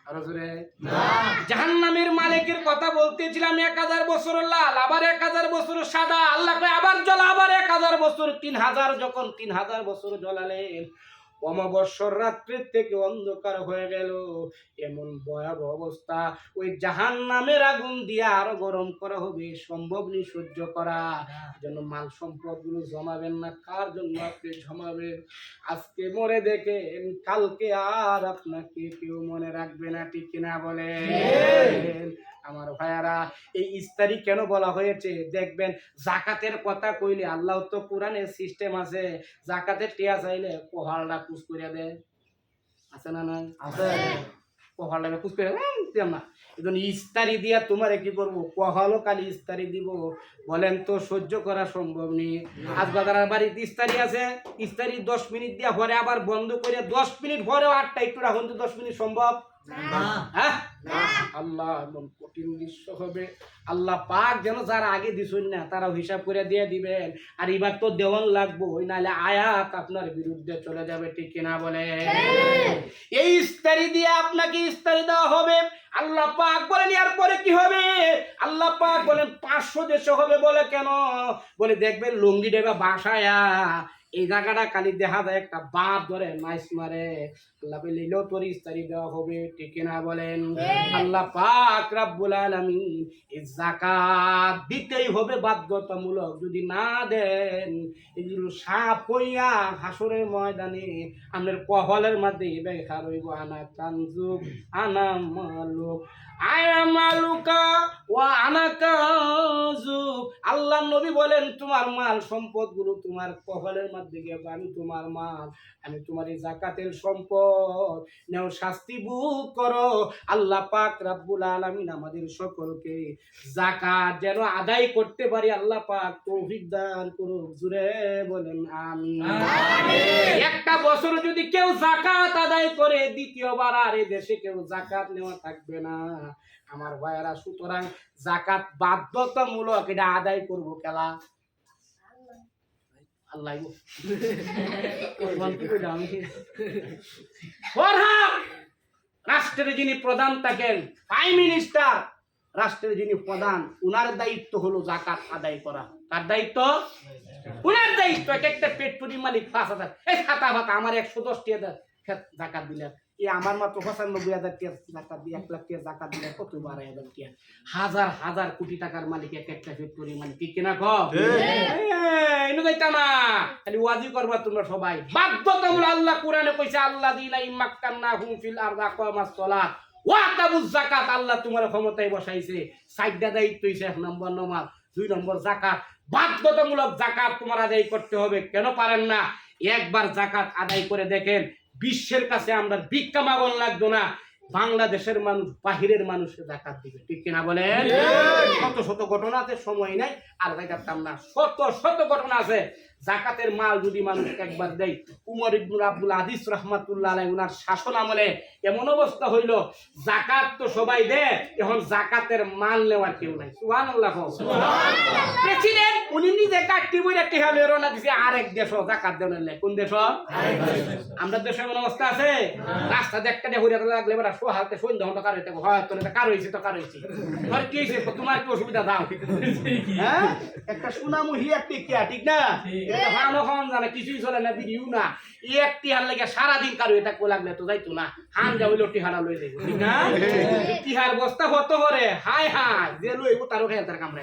আরো জোরে না। জাহান্নামের মালিকের কথা বলতেছিলাম, 1000 বছর লাল, আবার 1000 বছর সাদা। আল্লাহ কয় আবার জ্বলা, আবার 1000 বছর, 3000। যখন 3000 বছর জ্বলালেন, অমাবস্যার রাত্রির থেকে অন্ধকার হয়ে গেল। এমন ভয়াবহ অবস্থা, ওই জাহান্নামের আগুন দিয়ে আরো গরম করা হবে। সম্ভব নেই সহ্য করা। যেন মাল সম্পদ গুলো জমাবেন না। কার জন্য আপনি জমাবেন? আজকে মরে দেখেন, কালকে আর আপনাকে কেউ মনে রাখবে না, ঠিক কিনা বলেন? আমার ভাইয়ারা, এই ইস্তারি কেন বলা হয়েছে দেখবেন। জাকাতের কথা কইলে আল্লাহ তো কোরআনের সিস্টেম আছে, জাকাতের টিয়া চাইলে কোহালটা কুচ করে দেয়, আছে না? নাই আছে। কোহালটা কুচ করে না। এখন ইস্তারি দিয়া তোমারে কি করবো? কোহালও কালি ইস্তারি দিব, বলেন তো সহ্য করা সম্ভব নেই। আজ বাজারের বাড়িতে ইস্তারি আছে, ইস্তারি 10 মিনিট দিয়া পরে আবার বন্ধ করে 10 মিনিট পরেও 8টা একটু রাখুন তো, 10 মিনিট সম্ভব? হ্যাঁ, আল্লাহ এমন কঠিন দৃশ্য হবে। আল্লাহ পাক যেন যারা আগে দিছেন না তারাও হিসাব করে দিয়ে দিবেন। আর এবার তো দেওয়ান লাগবো, নাহলে আয়াত আপনার বিরুদ্ধে চলে যাবে, ঠিক কিনা বলে? এই ইস্তারি দিয়ে আপনাকে ইস্তারি দেওয়া হবে। আল্লাহ পাক বলেন এরপরে কি হবে? আল্লাহ পাক বলেন 500 দেশে হবে। বলে কেন? বলে দেখবেন লুঙ্গি ডেবা বাসায়া এই জায়গাটা খালি দেখা যায় একটা বাপ ধরে মাইস মারে। আল্লাহ বলিলেও তোর ইস্তারি দেওয়া হবে, ঠিক না বলেন? আল্লাহ পাক রব্বুল আলামিন এই যাকাত দিতেই হবে বাধ্যতামূলক। যদি না দেন, এগুলো সাপ হইয়া হাসরের ময়দানে আমাদের কহলের মধ্যে দেখা রইব আনা কানজুক আনা মালুক আয়া মালুকা ওয়া আনা কানজুক। আল্লাহ নবী বলেন তোমার মাল সম্পদ গুলো তোমার কহলের মধ্যে গেবে, আমি তোমার মাল, আমি তোমার এই যাকাতের সম্পদ। নেও, শাস্তি ভোগ করো। আল্লাহ পাক রব্বুল আলামিন আমাদের সকলকে যাকাত যেন আদায় করতে পারি আল্লাহ পাক তৌফিক দান করুক। জুড়ে বলেন আমিন। একটা বছর যদি কেউ যাকাত আদায় করে, দ্বিতীয়বার আর এই দেশে কেউ যাকাত নেওয়া থাকবে না আমার ভাইয়েরা। সুতরাং যাকাত বাধ্যতামূলক, এটা আদায় করবো খেলা আল্লাহ। রাষ্ট্রের যিনি প্রধান থাকেন, প্রাইম মিনিস্টার, রাষ্ট্রের যিনি প্রধান, উনার দায়িত্ব হলো যাকাত আদায় করা। তার দায়িত্ব, উনার দায়িত্ব। একটা পেট্রোলি মালিক 5,000 এই খাতা ভাতা আমার 110 টাকা যাকাত দিলেন, আমার মাত্র 95,000 টাকা যাকাত দিয়ে 1 লাখ টাকা যাকাত দিলে কত 12,000 টাকা। হাজার হাজার কোটি টাকার মালিক একটা ফ্যাক্টরি মালিক, ঠিক কিনা? না খালি ওয়াজি করবা তোমরা সবাই বাধ্যতামূলক। আল্লাহ কোরআনে কইছে আল্লাযীনা ইম্মাক্কান্নাহুম ফিল আরদি আকামাস সালাত ওয়া আতাবুজ যাকাত। আল্লাহ তোমার ক্ষমতায় বসাইছে। 4টা দায়িত্ব হইছে, 1 নম্বর নামাজ, 2 নম্বর যাকাত। বাধ্যতামূলক যাকাত তোমার আদায় করতে হবে। কেন পারেন না? একবার যাকাত আদায় করে দেখেন, বিশ্বের কাছে আমরা ভিক্ষা মাগন লাগতো না। বাংলাদেশের মানুষ বাহিরের মানুষকে যাকাত দিবে, ঠিক কিনা বলেন? শত শত ঘটনা আছে, সময় নাই আর দেখাতাম না। শত শত ঘটনা আছে। যাকাতের মাল যদি মানুষ একবার দেয়, উমর ইবনে আব্দুল আজিজ রাহমাতুল্লাহ আলাইহি উনার শাসন আমলে এমন অবস্থা হইল, যাকাত তো সবাই দেয়, এখন যাকাতের মাল নেওয়ার কেউ নাই। সুবহানাল্লাহ। প্রেসিডেন্ট উনি নিজে কাটতি বইরা টিহা লইয়া রওনা দিছে আরেক দেশ যাকাত দেওয়ার লাগে। কোন দেশ? আমরা দেশে এমন অবস্থা আছে, রাস্তা দেখতে হইরা লাগলে বড় সোহালতে সন্ধ্যা ঘন্টা কার হইতে হয়, তোর এটা কার হইছে তো কার হইছে, তোর কি হইছে, তোমার কি অসুবিধা দাও? হ্যাঁ, একটা সুনামু হিয়া টিকিয়া, ঠিক না? এটা ভালো হন জানে কিছুই চলে না বিড়িও না এক টিহার লাগে সারাদিন কারো এটা কো লাগলে তো যাইতো না হান যাইলো টিহারা লই যাইব ঠিক না টিহার বস্তা হতো করে হাই হাই যে লইব তারও খাই তার কামড়ে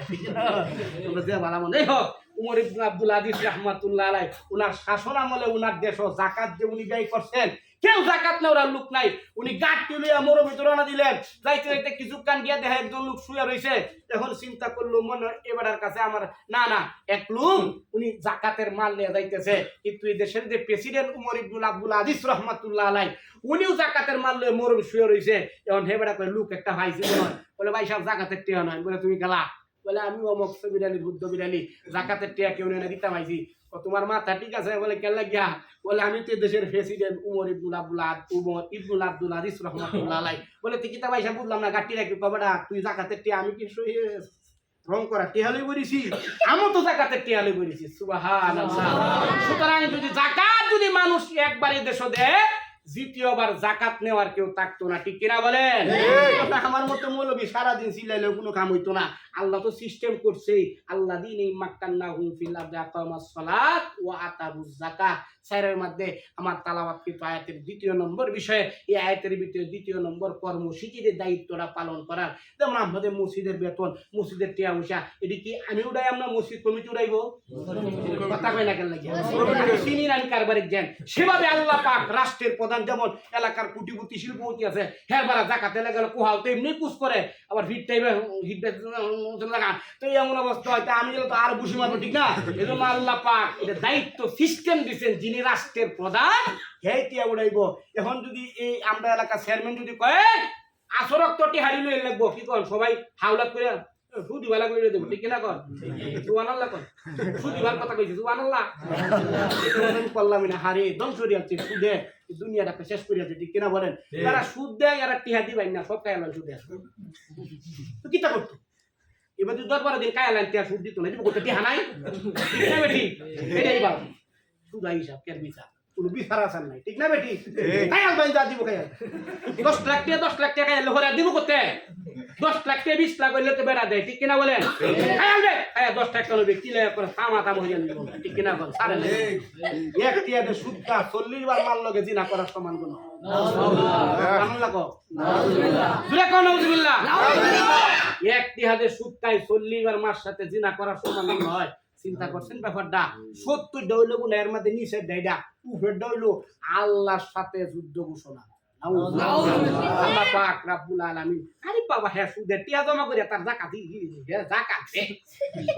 তোমরা যে ভালো মনে হোক উমর ইবনে আব্দুল আজিজ রাহমাতুল্লাহ আলাইহি উনার শাসন আমলে উনার দেশ যাকাত যে উনি ব্যয় করছেন কেউ জাকাত নেওয়ার লোক নাই উনি গাঁট তুলিয়া মোর ভিতরে আনা দিলেন যাইতে যাইতে কিছু কান গিয়া দেখা একজন লোক শুয়ে রয়েছে এখন চিন্তা করলো মনে এবারের কাছে আমার না না এক লোক উনি জাকাতের মাল নিয়ে যাইতেছে কিন্তু এই দেশের যে প্রেসিডেন্ট উমর ইবনে আব্দুল আজিজ রাহমাতুল্লাহ আলাইহি উনিও জাকাতের মাল নিয়ে মোর শুয়ে রয়েছে এখন হেবেড়া করে লোক একটা ভাইছে বলে ভাই সাহেব জাকাতের টিয়া নয় বলে তুমি গেলা বলে আমি অমক বিরানি বুদ্ধ বিরানি জাকাতের টিয়া কেউ না দিতাম আইছি তোমার মাথা ঠিক আছে বলে কেন লাগিয়া বলে আমি তো দেশের প্রেসিডেন্ট উমর ইবনুল আব্দুল আজিজ রাহমাতুল্লাহ আলাইহি বলে তুই কিতা পয়সা বুঝলাম না গাটি রাখি কবেটা তুই জাকাতের টিয়া আমি কি রং করা টিয়ালে বলেছি আমি তো জাকাতের টিয়ালে বলেছি সুবহানাল্লাহ সুতরাং যদি জাকাত যদি মানুষ একবারই দেশ দেয় দ্বিতীয়বার জাকাত নেওয়ার কেউ থাকতো না ঠিক কিনা বলেন আমার মতো মৌলবী সারাদিন চিল্লাইলেও কোনো কাম হইতো না আল্লাহ তো সিস্টেম করছেই আল্লাহ দিন এই মাক্কান্নাহুম ফিল আরদি আকামাস সালাত ওয়া আতাবুজ যাকাত সাইরের মধ্যে আমার তালাওয়াতকৃত আয়াতের দ্বিতীয় নম্বর বিষয়ে এই আয়াতের ভিতরে দ্বিতীয় নম্বর কর্মসূচির দায়িত্বটা পালন করার যেমন আমাদের মসজিদের বেতন মসজিদের টিয়া পয়সা এটি কি আমি উড়াই আমরা মসজিদ কমিটি উড়াইব কথা কয় না কেন লাগে চিনি না কারবারিক জ্ঞান সেভাবে আল্লাহ পাক রাষ্ট্রের প্রধান যেমন এলাকার কোটিপতি শিল্পপতি আছে হ্যাঁ বারা জাকাতে লাগাল কোহাও তো এমনি কুচ করে আবার হিট টাইমে হিট লাগা তো এমন অবস্থা হয়তো আমি তো আর বুঝি মারবো ঠিক না এই জন্য আল্লাহ পাক এটা দায়িত্ব সিস্টেম দিচ্ছেন যিনি রাষ্ট্রের প্রধান হ্যাঁ টিয়া উড়াইব এখন যদি এই আমরা এলাকার চেয়ারম্যান যদি কয় আসরক তো টিহারি লই লাগবো কি কর সবাই হাওলাত করে সুদিবালা করে দেবো ঠিক কিনা কর সুবহানাল্লাহ কর সুদিবার কথা কইছি সুবহানাল্লাহ আমি করলাম না হারে ধ্বংস দিয়ে আছে সুদে দুনিয়াটাকে শেষ করে আছে ঠিক কিনা বলেন তারা সুদ দেয় এরা টিহা দিবাই না সব কায়ালান সুদে তো কিতা করতো এবার যদি 10-12 দিন কায়ালান টিহা সুদ দিত না করতে টিহা নাই ঠিক না বেটি এটাই বাবা সুদা হিসাব কেন বিচার কোনো বিচার আসার নাই ঠিক না বেটি কায়াল বাইন যা দিব কায়াল 10 লাখ টাকা কায়াল হরে দিব করতে 10 লাখ 20 লাখ হইলে তো বেড়া দেয় ঠিক কিনা বলেন কায়াল দে 10 টাকা কোনো ব্যক্তি লে করে সামা তাম হইয়া দিব ঠিক কিনা বল সারে এক টিয়াতে সুদটা 40 বার মাল লগে জিনা করার সমান কোন সুবহানাল্লাহ কো নাউজুবিল্লাহ জুরে কোন নাউজুবিল্লাহ এক টিয়াতে সুদটাই 40 বার মার সাথে জিনা করার সমান নয় চিন্তা করছেন ব্যাপারটা 70 ডইলো গুণ এর মধ্যে নিচে দেয়ডা উপরে ডইলো আল্লাহর সাথে যুদ্ধ ঘোষণা আল্লাহ পাক রব্বুল আলামিন আরে বাবা হ্যাঁ সুদের টিয়া জমা করে তার যাকাত হে যাকাত দে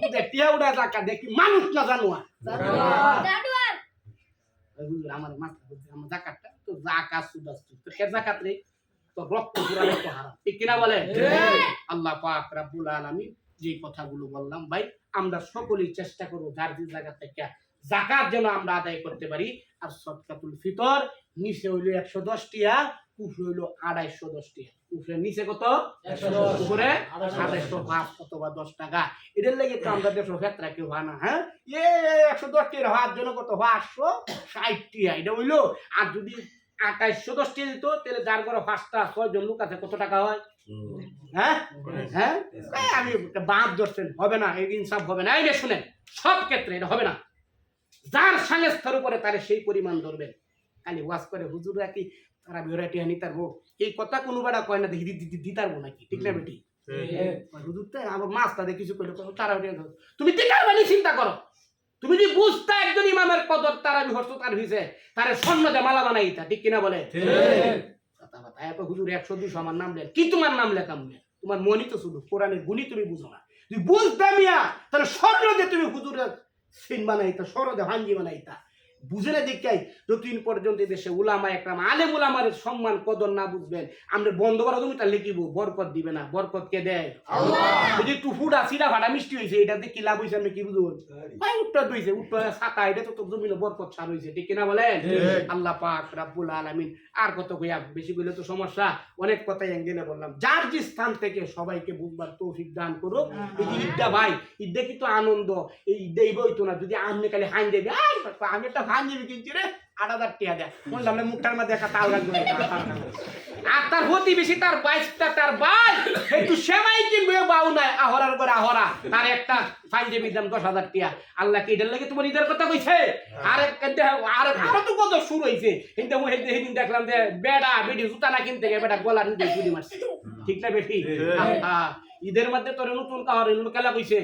সুদের টিয়া উড়া যাকাত দে কি মানুষ না জানোয়া জানোয়ার হুজুর আমার মাথা আমার যাকাতটা তো যাকাত সুদ তো কে যাকাত রে তো রক্ত পুরানো তো হারাম ঠিক কিনা বলে আল্লাহ পাক রব্বুল আলামিন যে কথাগুলো বললাম ভাই আমরা সকলেই চেষ্টা করব যার যে জায়গা থেকে যাকাত যেন আমরা আদায় করতে পারি আর সদকাতুল ফিতর নিচে হইলো 110 টিয়া উপরে হইলো 250 টিয়া উপরে নিচে কত 110 উপরে 250 অথবা 10 টাকা এদের লাগি তো আমরা দেশ ক্ষেত্রে কেউ হয় না হ্যাঁ 110 টিয়া হওয়ার জন্য কত 860 টিয়া এটা হইলো আর যদি 2810 টিয়া দিত তাহলে যার ঘরে 5টা 6 জন লোক আছে কত টাকা হয় হ্যাঁ হ্যাঁ আমি বাদ ধরছেন হবে না এই ইনসাফ হবে না এই যে শুনেন সব ক্ষেত্রে এটা হবে না যার সংস্থার উপরে তারে সেই পরিমাণ ধরবেন খালি ওয়াজ করে হুজুররা কি তারা ভ্যারাইটি আনি তারবো এই কথা কোনো বেড়া কয় না দেখি দিতারবো নাকি ঠিক না বেটি হুজুর তো আবার মাছ তাদের কিছু করলে তারা তুমি দিতার মানে চিন্তা করো তুমি যদি বুঝতা একজন ইমামের কদর তারা বিহর্ত তার হইছে তারে স্বর্ণ দিয়ে মালা বানাইতা ঠিক কিনা বলে হুজুর 100-200 আমার নাম লেখ কি তোমার নাম লেখাম তোমার মনই তো শুধু কোরআনের গুণই তুমি বুঝো না তুমি বুঝতে মিয়া তাহলে স্বর্ণ দিয়ে তুমি হুজুরের সিন বানাইতা স্বর্ণ দিয়ে হাঙ্গি বানাইতা বুঝে না দেখাই যতদিন পর্যন্ত দেশে উলামা একরাম আলেম উলামার সম্মান কদর না বুঝবেন আমরা বন্ধ করা তুমি তাহলে লিখিব বরকত দিবে না বরকত কে দেয় আল্লাহ যদি টুফুটা সিরা ভাড়া মিষ্টি হইছে এটাতে কি লাভ হইছে আমি কি বুঝুন ভাই উত্তর দইছে উত্তর ছাতা এটা তো জমিনে বরকত ছাড় হইছে ঠিক কিনা বলেন আল্লাহ পাক রব্বুল আলামিন আর কত কইয়া বেশি কইলে তো সমস্যা অনেক কথাই এঙ্গেলে বললাম যার যে স্থান থেকে সবাইকে বুঝবার তৌফিক দান করুক এই যে ঈদটা ভাই ঈদে কি তো আনন্দ এই ঈদেই বইতো না যদি আমনে খালি হাইন দেবে আমি একটা হাইন দেবে কিনছি রে 8,000 টাকা দেয় বললাম মুখটার মধ্যে একটা তাল গাছ ধরে আর তার প্রতিবেশী তার বাইশটা তার ভাই একটু সেমাই কিনবে বাউ নাই আহরার করে আহরা তার একটা পাঞ্জাবির দাম 10,000 টাকা আল্লাহ কি এটার লাগে তোমার ঈদের কথা কইছে আরে আরো তো কত শুরু হয়েছে কিন্তু সেদিন দেখলাম যে বেড়া বেডি জুতা না কিনতে গিয়ে বেটা গলা নিতে চুরি মারছে ঠিক না বেটি ঈদের মধ্যে তোর নতুন কাহরে কেলা কইছে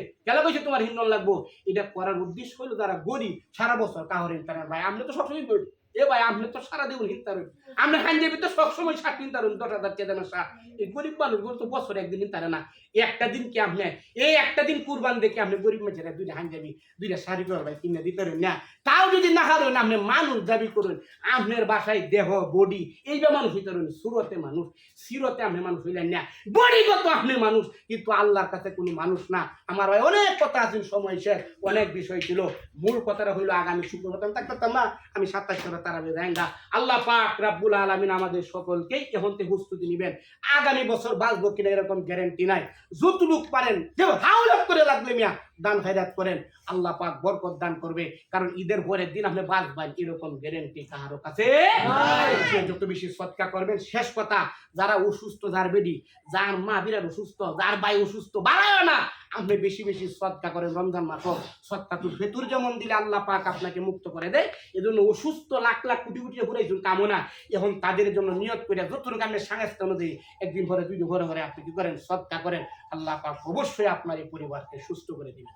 তোমার হিন্দন লাগবো এটা করার উদ্দেশ্য হলো যারা গরিব সারা বছর কাহরে তার ভাই আমরা তো সবসময় বলি এ ভাই আপনি তো সারা দেবেন হিন্তারুন আমরা হাঞ্জাবি তো সবসময় 60 হিন্তারুন 10,000 টাকা দেন শাক এই গরিব মানুষগুলো তো বছরে একদিন হিন্তারে না একটা দিন কি আপনি এই একটা দিন কুরবান দেখে আপনি গরিব মানুষেরা দুইটা হাঞ্জাবি দুইটা শাড়ি করে ভাই কিনে দিতে পারেন না তাও যদি না হারেন আপনি মানুষ দাবি করুন আপনার বাসায় দেহ বডি এইটা মানুষ হইতে পারেন সুরতে মানুষ সিরতে আপনি মানুষ হইলেন না বডিগত আপনি মানুষ কিন্তু আল্লাহর কাছে কোনো মানুষ না আমার ভাই অনেক কথা আছে সময় শেষ অনেক বিষয় ছিল মূল কথাটা হইলো আগামী শুক্রবার থাকতাম না আমি 27 তারাবি জায়গা আল্লাহ পাক রব্বুল আলামিন আমাদের সকলকেই এখন থেকে প্রস্তুতি নেবেন আগামী বছর বাঁচবো কিনা এরকম গ্যারান্টি নাই যতটুক পারেন যে হাওলাত করে লাগলে মিয়া দান খায়রাত করেন আল্লাহ পাক বরকত দান করবে কারণ ঈদের পরের দিন আপনি বাঁচবেন এরকম গ্যারান্টি কারো কাছে নাই যত বেশি সদকা করবেন শেষ কথা যারা অসুস্থ যার বেডি যার মা বিরাট অসুস্থ যার ভাই অসুস্থ বাড়ায় না আপনি বেশি বেশি সদকা করেন রমজান মাস সদকা তো ভেতর যেমন দিলে আল্লাহ পাক আপনাকে মুক্ত করে দেয় এজন্য অসুস্থ লাখ লাখ কোটি কোটি ঘুরেছেন কামনা এখন তাদের জন্য নিয়ত করে যতটুকু আপনি সাংস্থান অনুযায়ী একদিন ঘরে দুই দিন ঘরে আপনি কি করেন সদকা করেন আল্লাহ পাক অবশ্যই আপনার এই পরিবারকে সুস্থ করে দিবেন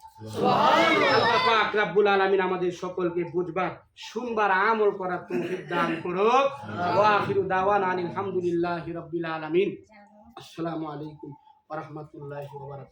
আল্লাহ পাক রব্বুল আলামিন আমাদের সকলকে বুঝবার শুনবার আমল করার তৌফিক দান করুক ওয়া আখিরু দাওয়ানা আলহামদুলিল্লাহি রাব্বিল আলামিন আসসালামু আলাইকুম ওয়া রাহমাতুল্লাহি ওয়া বারাকাতুহু।